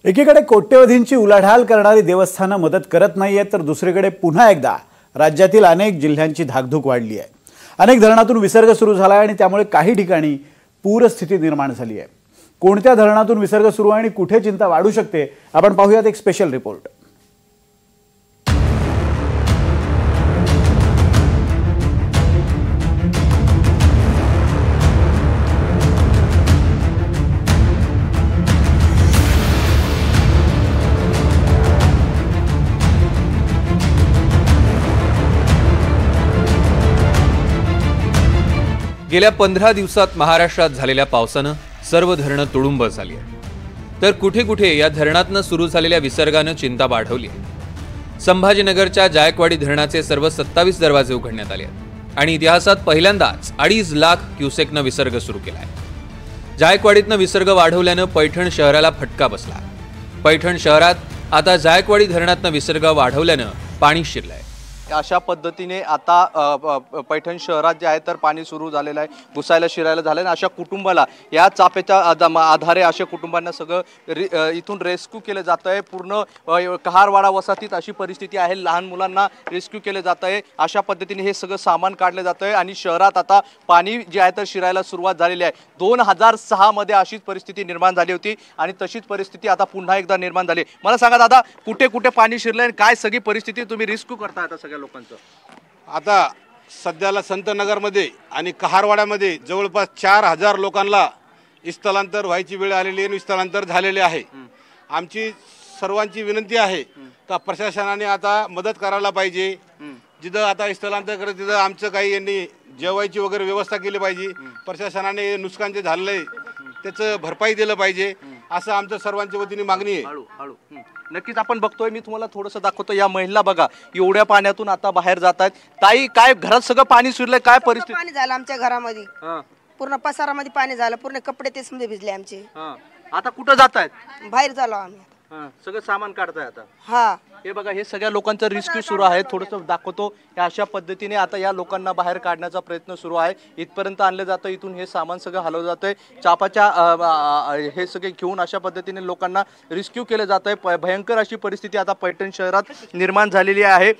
एकीकडे कोट्यवधींची उलाढाल करणारी देवस्थानं मदत करत नाहीये, तर दुसरीकडे पुन्हा एकदा राज्यातील अनेक जिल्ह्यांची धाकधूक वाढली आहे। अनेक धरणातून विसर्ग सुरू झाला आहे आणि त्यामुळे काही ठिकाणी पूरस्थिती निर्माण झाली आहे। कोणत्या धरणातून विसर्ग सुरू आहे आणि कुठे चिंता वाढू शकते, आपण पाहूयात एक स्पेशल रिपोर्ट। गेल्या 15 दिवसात महाराष्ट्रात झालेल्या पावसानं सर्व धरणं तुडुंब झाली आहेत, तर कुठे कुठे या धरणातनं सुरू झालेल्या विसर्गानं चिंता वाढवली आहे। संभाजीनगरच्या जायकवाडी धरणाचे सर्व 27 दरवाजे उघडण्यात आले आहेत आणि इतिहासात पहिल्यांदाच 2.5 लाख क्युसेकनं विसर्ग सुरू केला आहे। जायकवाडीतनं विसर्ग वाढवल्यानं पैठण शहराला फटका बसला। पैठण शहरात आता जायकवाडी धरणातनं विसर्ग वाढवल्यानं पाणी शिरलंय। अशा पद्धतीने आता पैठण शहरात जे आहे तर पाणी सुरू झालेलं आहे, घुसायला शिरायला झालं आहे। अशा कुटुंबाला या चापेच्या आधारे अशा कुटुंबांना सगळं इथून रेस्क्यू केलं जातं आहे। पूर्ण कहारवाडा वसाहतीत अशी परिस्थिती आहे, लहान मुलांना रेस्क्यू केलं जातं आहे। अशा पद्धतीने हे सगळं सामान काढलं जातं आहे आणि शहरात आता पाणी जे आहे तर शिरायला सुरुवात झालेली आहे। 2006 मध्ये अशीच परिस्थिती निर्माण झाली होती आणि तशीच परिस्थिती आता पुन्हा एकदा निर्माण झाली। मला सांगा दादा, कुठे कुठे पाणी शिरलंय आणि काय सगळी परिस्थिती तुम्ही रेस्क्यू करता आता सगळ्या लोकांचं? आता सध्याला संतनगरमध्ये आणि कहारवाड्यामध्ये जवळपास 4000 लोकांना स्थलांतर व्हायची वेळ आलेली आहे, स्थलांतर झालेले आहे। आमची सर्वांची विनंती आहे का प्रशासनाने आता मदत करायला पाहिजे। जिथं आता स्थलांतर करत तिथं आमचं काही यांनी जेवायची वगैरे व्यवस्था केली पाहिजे। प्रशासनाने नुकसान जे झालंय त्याचं भरपाई दिलं पाहिजे, असं आमच्या सर्वांच्या वतीने मागणी आहे। नक्कीच आपण बघतोय, मी तुम्हाला थोडंसं दाखवतो। या महिला बघा एवढ्या पाण्यातून आता बाहेर जात आहेत। ताई, काय घरात सगळं पाणी शिरलंय, काय परिस्थिती? पाणी झालं आमच्या घरामध्ये, पूर्ण पसारामध्ये पाणी झालं, पूर्ण कपडे तेच मध्ये भिजले आमचे। आता कुठं जात आहेत? बाहेर झालो आम्ही, सगळं सामान काढताय आता। हा, हे बघा, हे सगळ्या लोकांचं रेस्क्यू सुरू आहे। थोडंसं दाखवतो। अशा पद्धतीने आता या लोकांना बाहेर काढण्याचा प्रयत्न सुरू आहे। इथपर्यंत आणलं जातं, इथून हे सामान सगळं हलवलं जातंय। चापाच्या हे सगळे घेऊन अशा पद्धतीने लोकांना रेस्क्यू केलं जात आहे। भयंकर अशी परिस्थिती आता पैठण शहरात निर्माण झालेली आहे।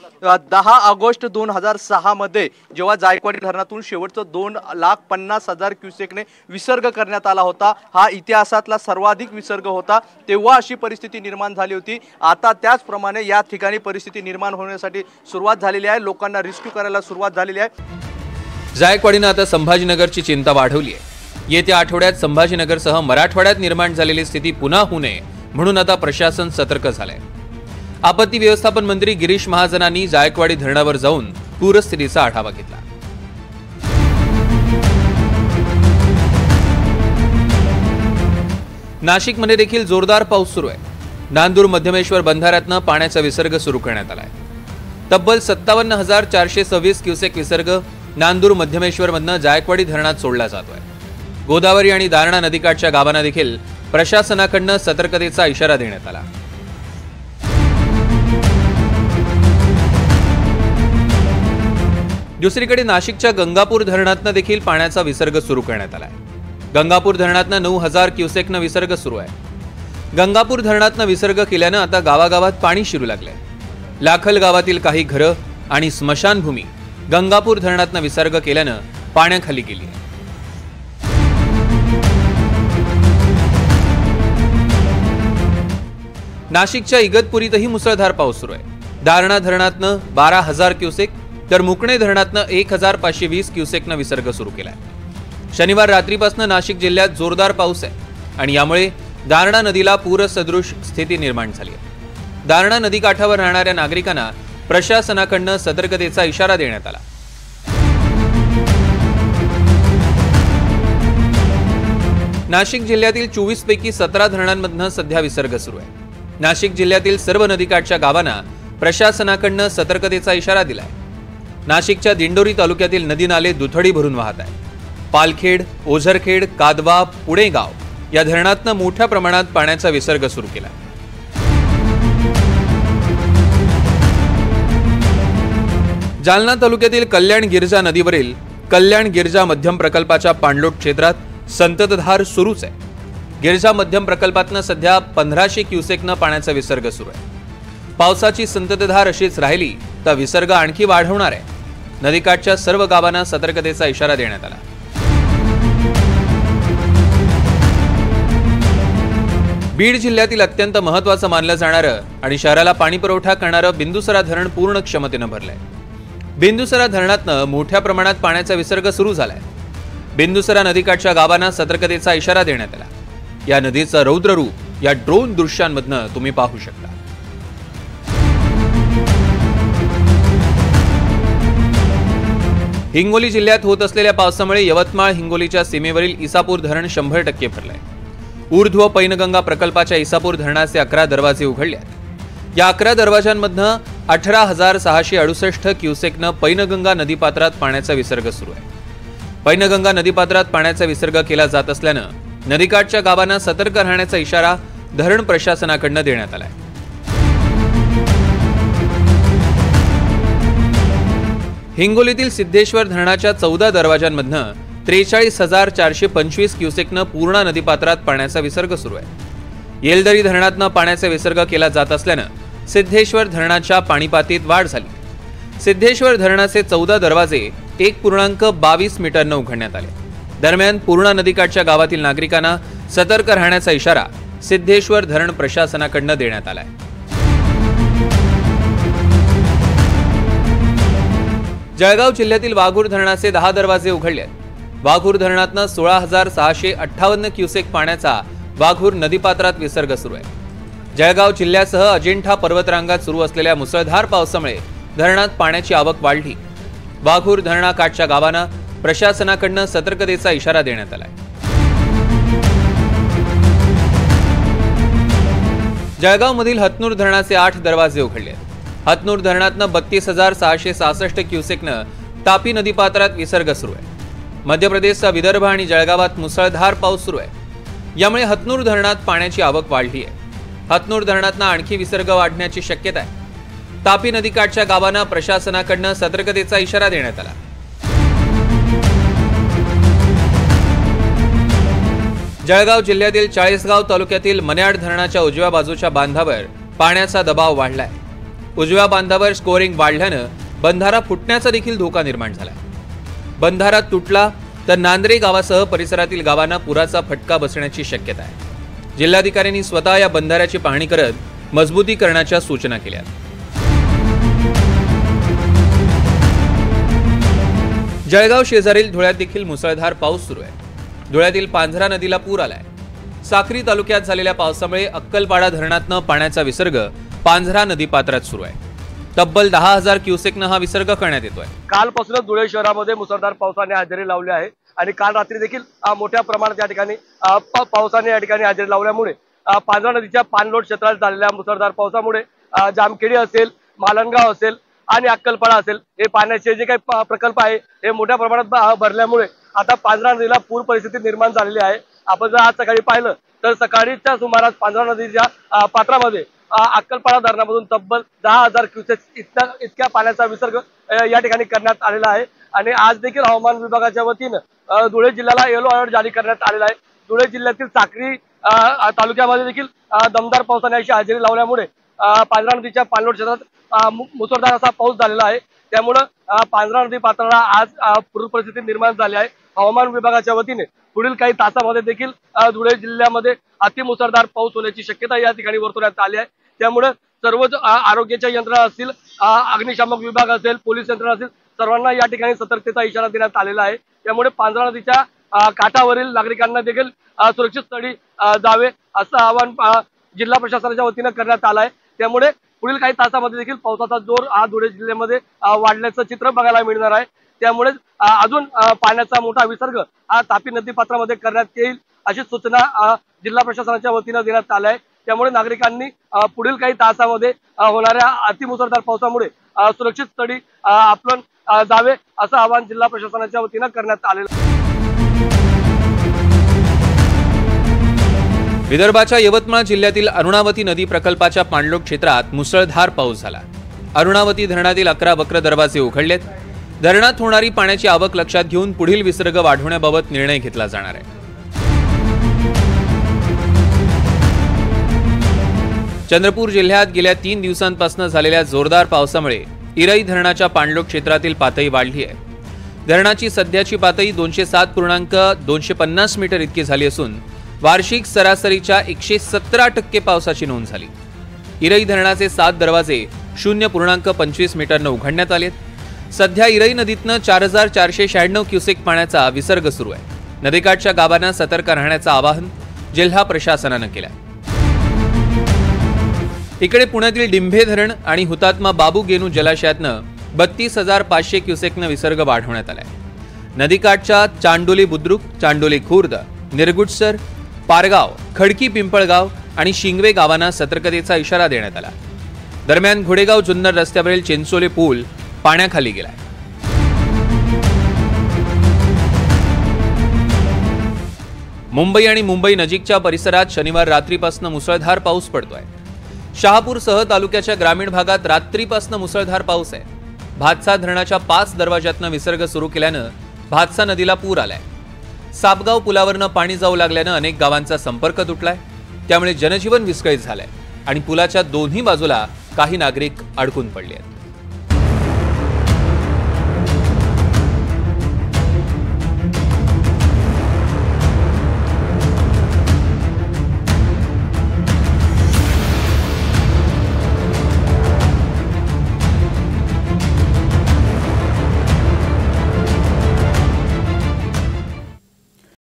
10 ऑगस्ट 2006 मध्ये जेव्हा जायकवाडी धरणातून शेवटचं 2,50,000 क्युसेकने विसर्ग करण्यात आला होता, हा इतिहासातला सर्वाधिक विसर्ग होता, तेव्हा अशी परिस्थिती निर्माण झाली होती। आता त्याचप्रमाणे या ठिकाणी परिस्थिती निर्माण होण्यासाठी सुरुवात झालेली आहे, लोकांना रेस्क्यू करायला सुरुवात झालेली आहे। जायकवाडीनं आता संभाजीनगरची चिंता वाढवली आहे। येत्या आठवड्यात संभाजीनगरसह मराठवाड्यात निर्माण झालेली स्थिती पुन्हा होऊ नये म्हणून आता प्रशासन सतर्क झालंय। आपत्ती व्यवस्थापन मंत्री गिरीश महाजनांनी जायकवाडी धरणावर जाऊन पूरस्थितीचा आढावा घेतला। नाशिकमध्ये देखील जोरदार पाऊस सुरू आहे। नांदूर मध्यमेश्वर बंधाऱ्यातनं पाण्याचा विसर्ग सुरू करण्यात आलाय। तब्बल 57,426 क्युसेक विसर्ग नांदूर मध्यमेश्वरमधनं जायकवाडी धरणात सोडला जातोय। गोदावरी आणि दारणा नदीकाठच्या गावांना देखील प्रशासनाकडनं सतर्कतेचा इशारा देण्यात आला। दुसरीकडे नाशिकच्या गंगापूर धरणातनं देखील पाण्याचा विसर्ग सुरू करण्यात आलाय। गंगापूर धरणातनं 9,000 क्युसेकनं विसर्ग सुरू आहे। गंगापूर धरणातनं विसर्ग केल्यानं आता गावागावात पाणी शिरू लागलंय। लाखल गावातील काही घरं आणि स्मशानभूमी गंगापूर धरणातनं विसर्ग केल्यानं पाण्याखाली गेली आहे। नाशिकच्या इगतपुरीतही मुसळधार पाऊस सुरू आहे। दारणा धरणातनं 12,000 क्युसेक तर मुकणे धरणातनं 1,520 क्युसेकनं विसर्ग सुरू केलाय। शनिवार रात्रीपासून नाशिक जिल्ह्यात जोरदार पाऊस आहे आणि यामुळे दारणा नदीला पूरसदृश स्थिती निर्माण झाली आहे। दारणा नदीकाठावर राहणाऱ्या नागरिकांना प्रशासनाकडनं सतर्कतेचा इशारा देण्यात आला। नाशिक जिल्ह्यातील 24 पैकी 17 धरणांमधनं सध्या विसर्ग सुरू आहे। नाशिक जिल्ह्यातील सर्व नदीकाठच्या गावांना प्रशासनाकडनं सतर्कतेचा इशारा दिलाय। नाशिकच्या दिंडोरी तालुक्यातील नदी नाले दुथडी भरून वाहत आहेत। पालखेड, ओझरखेड, कादवा, पुणेगाव या धरणातनं मोठ्या प्रमाणात पाण्याचा विसर्ग सुरू केला। जालना तालुक्यातील कल्याण गिरजा नदीवरील कल्याण गिरजा मध्यम प्रकल्पाच्या पाणलोट क्षेत्रात संततधार सुरूच आहे। गिरजा मध्यम प्रकल्पातनं सध्या 1500 क्युसेकनं पाण्याचा विसर्ग सुरू आहे. पावसाची संततधार अशीच राहिली तर विसर्ग आणखी वाढवणार आहे. नदीकाठच्या सर्व गावांना सतर्कतेचा इशारा देण्यात आला. बीड जिल्ह्यातील अत्यंत महत्त्वाचं मानलं जाणारं आणि शहराला पाणी पुरवठा करणारं बिंदुसरा धरण पूर्ण क्षमतेनं भरलंय. बिंदुसरा धरणातनं मोठ्या प्रमाणात पाण्याचा विसर्ग सुरू झालाय. बिंदुसरा नदीकाठच्या गावांना सतर्कतेचा इशारा देण्यात आला. या नदीचं रौद्र रूप या ड्रोन दृश्यांमधनं तुम्ही पाहू शकता. हिंगोली जिल्ह्यात होत असलेल्या पावसामुळे यवतमाळ हिंगोलीच्या सीमेवरील इसापूर धरण 100% भरलंय. ऊर्ध्व पैनगंगा प्रकल्पाच्या इसापूर धरणाचे 11 दरवाजे उघडले आहेत. या 11 दरवाजांमधनं 18,668 क्युसेकनं पैनगंगा नदीपात्रात पाण्याचा विसर्ग सुरू आहे. पैनगंगा नदीपात्रात पाण्याचा विसर्ग केला जात असल्यानं नदीकाठच्या गावांना सतर्क राहण्याचा इशारा धरण प्रशासनाकडून देण्यात आलाय. हिंगोलीतील सिद्धेश्वर धरणाच्या 14 दरवाजांमधनं 43,425 क्युसेकनं पूर्णा नदीपात्रात पाण्याचा विसर्ग सुरू आहे. येलदरी धरणातनं पाण्याचा विसर्ग केला जात असल्यानं सिद्धेश्वर धरणाच्या पाणीपातीत वाढ झाली. सिद्धेश्वर धरणाचे 14 दरवाजे 1.22 मीटरनं उघडण्यात आले. दरम्यान पूर्णा नदीकाठच्या गावातील नागरिकांना सतर्क राहण्याचा इशारा सिद्धेश्वर धरण प्रशासनाकडून देण्यात आलाय. जळगाव जिल्ह्यातील वाघूर धरणाचे 10 दरवाजे उघडले आहेत. वाघूर धरणातनं 16,658 क्युसेक पाण्याचा वाघूर नदीपात्रात विसर्ग सुरू आहे. जळगाव जिल्ह्यासह अजिंठा पर्वतरांगात सुरू असलेल्या मुसळधार पावसामुळे धरणात पाण्याची आवक वाढली. वाघूर धरणाकाठच्या गावांना प्रशासनाकडून सतर्कतेचा इशारा देण्यात आलाय. जळगावमधील हतनूर धरणाचे 8 दरवाजे उघडले आहेत. हतनूर धरणातनं 32,666 क्युसेकनं तापी नदीपात्रात विसर्ग सुरू आहे. मध्य प्रदेशचा विदर्भ आणि जळगावात मुसळधार पाऊस सुरू आहे. यामुळे हतनूर धरणात पाण्याची आवक वाढली आहे. हतनूर धरणातनं आणखी विसर्ग वाढण्याची शक्यता आहे. तापी नदीकाठच्या गावांना प्रशासनाकडून सतर्कतेचा इशारा देण्यात आला. जळगाव जिल्ह्यातील चाळीसगाव तालुक्यातील मन्याड धरणाच्या उजव्या बाजूच्या बांधावर पाण्याचा दबाव वाढलाय. उजव्या बांधावर स्कोरिंग वाढल्यानं बंधारा फुटण्याचा देखील धोका निर्माण झालाय. बंधारा तुटला तर नांद्रे गावासह परिसरातील गावांना पुराचा फटका बसण्याची शक्यता आहे. जिल्हाधिकाऱ्यांनी स्वतः या बंधाऱ्याची पाहणी करत मजबूतीकरणाच्या सूचना केल्या. जळगाव शेजारील धुळ्यात देखील मुसळधार पाऊस सुरू आहे. धुळ्यातील पांझरा नदीला पूर आलाय. साक्री तालुक्यात झालेल्या पावसामुळे अक्कलपाडा धरणातनं पाण्याचा विसर्ग पांझरा नदीपात्रात सुरू आहे. तब्बल 10,000 क्युसेकनं हा विसर्ग करण्यात येतोय. कालपासूनच धुळे शहरामध्ये मुसळधार पावसाने हजेरी लावली आहे आणि काल रात्री देखील मोठ्या प्रमाणात या ठिकाणी पावसाने या ठिकाणी हजेरी लावल्यामुळे पांझरा नदीच्या पाणलोट क्षेत्रात झालेल्या मुसळधार पावसामुळे जामखेडी असेल, मालनगाव असेल आणि अक्कलपाडा असेल हे पाण्याचे जे काही प्रकल्प आहे हे मोठ्या प्रमाणात भरल्यामुळे आता पांझरा नदीला पूर परिस्थिती निर्माण झालेली आहे. आपण जर आज सकाळी पाहिलं तर सकाळीच्या सुमारास पांझरा नदीच्या पात्रामध्ये अक्कलपाडा धरणामधून तब्बल 10,000 क्युसेक इतक्या पाण्याचा विसर्ग या ठिकाणी करण्यात आलेला आहे. आणि आज देखील हवामान विभागाच्या वतीनं धुळे जिल्ह्याला येलो अलर्ट जारी करण्यात आलेला आहे. धुळे जिल्ह्यातील साक्री तालुक्यामध्ये देखील दमदार पावसाने अशी हजेरी लावल्यामुळे पांझरा नदीच्या पाणलोट क्षेत्रात मुसळधार असा पाऊस झालेला आहे. त्यामुळे पांझरा नदी पात्राला आज पूर परिस्थिती निर्माण झाली आहे. हवामान विभागाच्या वतीने पुढील काही तासामध्ये देखील धुळे जिल्ह्यामध्ये अतिमुसळधार पाऊस होण्याची शक्यता या ठिकाणी वर्तवण्यात आली आहे. त्यामुळे सर्वच आरोग्याच्या यंत्रणा असतील, अग्निशामक विभाग असेल, पोलीस यंत्रणा असेल, सर्वांना या ठिकाणी सतर्कतेचा इशारा देण्यात आलेला आहे. त्यामुळे पांझरा नदीच्या काठावरील नागरिकांना देखील सुरक्षित स्थळी जावे असं आवाहन जिल्हा प्रशासनाच्या वतीनं करण्यात आलं आहे. त्यामुळे पुढील काही तासामध्ये देखील पावसाचा जोर हा धुळे जिल्ह्यामध्ये वाढल्याचं चित्र बघायला मिळणार आहे. त्यामुळे अजून पाण्याचा मोठा विसर्ग हा तापी नदीपात्रामध्ये करण्यात येईल अशी सूचना जिल्हा प्रशासनाच्या वतीनं देण्यात आल्या आहे. त्यामुळे नागरिकांनी पुढील काही तासामध्ये होणाऱ्या अतिमुसळधार पावसामुळे सुरक्षित स्थळी आपण जावे असं आवाहन जिल्हा प्रशासनाच्या वतीनं करण्यात आलेलं आहे. विदर्भाच्या यवतमाळ जिल्ह्यातील अरुणावती नदी प्रकल्पाच्या पाणलोट क्षेत्रात मुसळधार पाऊस झाला. अरुणावती धरणातील 11 वक्र दरवाजे उघडलेत. धरणात होणारी पाण्याची आवक लक्षात घेऊन पुढील विसर्ग वाढवण्याबाबत निर्णय घेतला जाणार आहे. चंद्रपूर जिल्ह्यात गेल्या 3 दिवसांपासून झालेल्या जोरदार पावसामुळे इरई धरणाच्या पाणलोट क्षेत्रातील पातळी वाढली आहे। धरणाची सध्याची पातळी 207.250 मीटर इतकी झाली असून वार्षिक सरासरीच्या 117% पावसाची नोंद झाली। इरई धरणाचे 7 दरवाजे 0.25 मीटरनं उघडण्यात आलेत। सध्या इरई नदीतनं 4496 क्युसेक पाण्याचा विसर्ग सुरू आहे। नदीकाठच्या गावांना सतर्क राहण्याचं आवाहन जिल्हा प्रशासनानं केलं आहे। इकडे पुण्यातील डिंभे धरण आणि हुतात्मा बाबू गेनू जलाशयातनं 32,500 क्युसेकनं विसर्ग वाढवण्यात आलाय। नदीकाठच्या चांडोली बुद्रुक, चांडोली खुर्द, निरगुडसर, पारगाव, खडकी पिंपळगाव आणि शिंगवे गावांना सतर्कतेचा इशारा देण्यात आला। दरम्यान घोडेगाव जुन्नर रस्त्यावरील चिंचोले पूल पाण्याखाली गेलाय। मुंबई आणि मुंबई नजीकच्या परिसरात शनिवार रात्रीपासून मुसळधार पाऊस पडतोय। शहापूरसह तालुक्याच्या ग्रामीण भागात रात्रीपासून मुसळधार पाऊस आहे। भातसा धरणाच्या 5 दरवाजातनं विसर्ग सुरू केल्यानं भातसा नदीला पूर आलाय। सापगाव पुलावरनं पाणी जाऊ लागल्यानं अनेक गावांचा संपर्क तुटलाय। त्यामुळे जनजीवन विस्कळीत झालंय आणि पुलाच्या दोन्ही बाजूला काही नागरिक अडकून पडले आहेत।